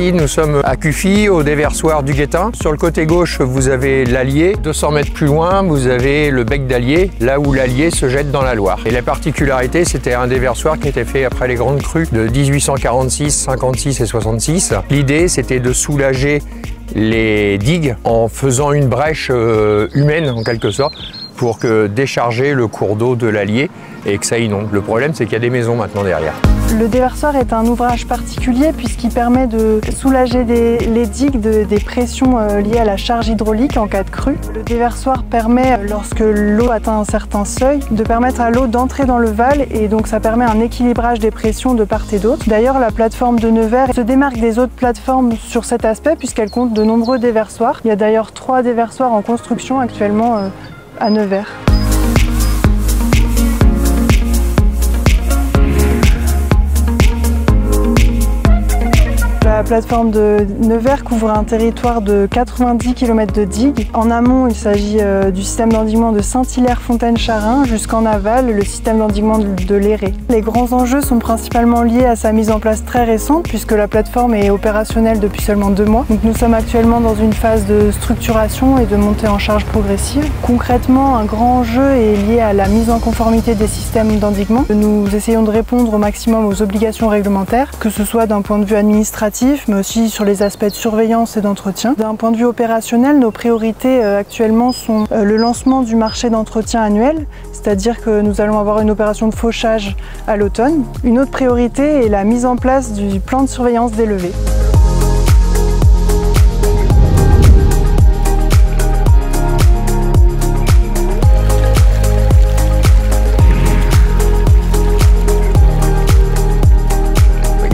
Ici, nous sommes à Cuffy, au déversoir du Guettin. Sur le côté gauche, vous avez l'Allier. 200 mètres plus loin, vous avez le bec d'Allier, là où l'Allier se jette dans la Loire. Et la particularité, c'était un déversoir qui était fait après les grandes crues de 1846, 56 et 66. L'idée, c'était de soulager les digues en faisant une brèche humaine, en quelque sorte, pour décharger le cours d'eau de l'Allier et que ça inonde. Le problème, c'est qu'il y a des maisons maintenant derrière. Le déversoir est un ouvrage particulier puisqu'il permet de soulager les digues des pressions liées à la charge hydraulique en cas de crue. Le déversoir permet, lorsque l'eau atteint un certain seuil, de permettre à l'eau d'entrer dans le Val et donc ça permet un équilibrage des pressions de part et d'autre. D'ailleurs, la plateforme de Nevers se démarque des autres plateformes sur cet aspect puisqu'elle compte de nombreux déversoirs. Il y a d'ailleurs 3 déversoirs en construction actuellement à Nevers. La plateforme de Nevers couvre un territoire de 90 km de digues. En amont, il s'agit du système d'endiguement de Saint-Hilaire-Fontaine-Charin jusqu'en aval, le système d'endiguement de l'Éré. Les grands enjeux sont principalement liés à sa mise en place très récente puisque la plateforme est opérationnelle depuis seulement 2 mois. Donc nous sommes actuellement dans une phase de structuration et de montée en charge progressive. Concrètement, un grand enjeu est lié à la mise en conformité des systèmes d'endiguement. Nous essayons de répondre au maximum aux obligations réglementaires, que ce soit d'un point de vue administratif, mais aussi sur les aspects de surveillance et d'entretien. D'un point de vue opérationnel, nos priorités actuellement sont le lancement du marché d'entretien annuel, c'est-à-dire que nous allons avoir une opération de fauchage à l'automne. Une autre priorité est la mise en place du plan de surveillance des levées.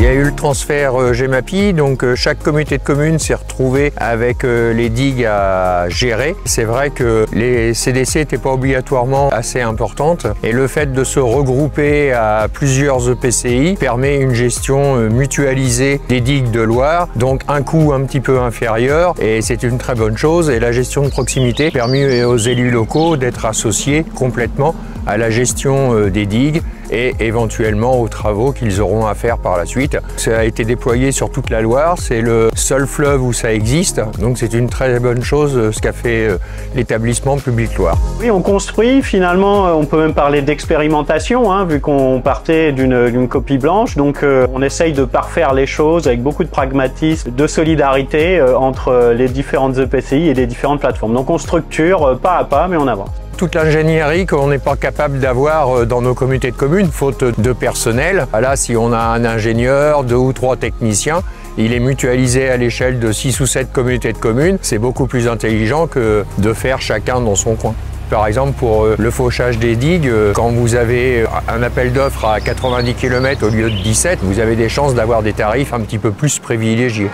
Il y a eu le transfert Gemapi, donc chaque communauté de communes s'est retrouvée avec les digues à gérer. C'est vrai que les CDC n'étaient pas obligatoirement assez importantes et le fait de se regrouper à plusieurs EPCI permet une gestion mutualisée des digues de Loire, donc un coût un petit peu inférieur et c'est une très bonne chose. Et la gestion de proximité permet aux élus locaux d'être associés complètement à la gestion des digues et éventuellement aux travaux qu'ils auront à faire par la suite. Ça a été déployé sur toute la Loire, c'est le seul fleuve où ça existe, donc c'est une très bonne chose ce qu'a fait l'établissement Public Loire. Oui, on construit, finalement, on peut même parler d'expérimentation, hein, vu qu'on partait d'une copie blanche, donc on essaye de parfaire les choses avec beaucoup de pragmatisme, de solidarité entre les différentes EPCI et les différentes plateformes. Donc on structure pas à pas, mais on avance. Toute l'ingénierie qu'on n'est pas capable d'avoir dans nos communautés de communes, faute de personnel. Là, si on a un ingénieur, 2 ou 3 techniciens, il est mutualisé à l'échelle de 6 ou 7 communautés de communes. C'est beaucoup plus intelligent que de faire chacun dans son coin. Par exemple, pour le fauchage des digues, quand vous avez un appel d'offres à 90 km au lieu de 17, vous avez des chances d'avoir des tarifs un petit peu plus privilégiés.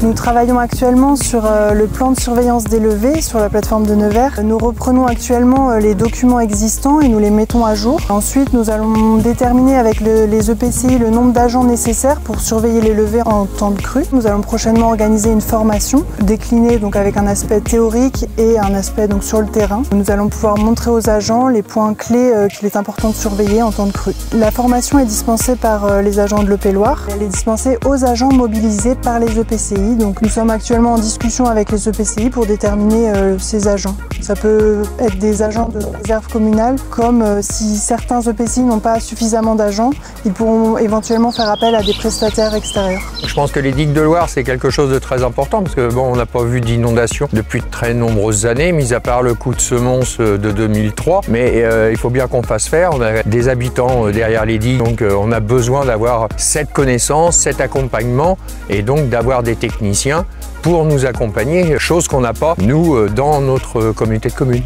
Nous travaillons actuellement sur le plan de surveillance des levées sur la plateforme de Nevers. Nous reprenons actuellement les documents existants et nous les mettons à jour. Ensuite, nous allons déterminer avec les EPCI le nombre d'agents nécessaires pour surveiller les levées en temps de crue. Nous allons prochainement organiser une formation déclinée donc avec un aspect théorique et un aspect donc sur le terrain. Nous allons pouvoir montrer aux agents les points clés qu'il est important de surveiller en temps de crue. La formation est dispensée par les agents de l'EP Loire. Elle est dispensée aux agents mobilisés par les EPCI. Donc nous sommes actuellement en discussion avec les EPCI pour déterminer ces agents. Ça peut être des agents de réserve communale, comme si certains EPCI n'ont pas suffisamment d'agents, ils pourront éventuellement faire appel à des prestataires extérieurs. Je pense que les digues de Loire, c'est quelque chose de très important parce que bon, on n'a pas vu d'inondation depuis de très nombreuses années, mis à part le coup de semonce de 2003. Mais il faut bien qu'on fasse faire. On a des habitants derrière les digues, donc on a besoin d'avoir cette connaissance, cet accompagnement et donc d'avoir des techniciens pour nous accompagner, chose qu'on n'a pas, nous, dans notre communauté de communes.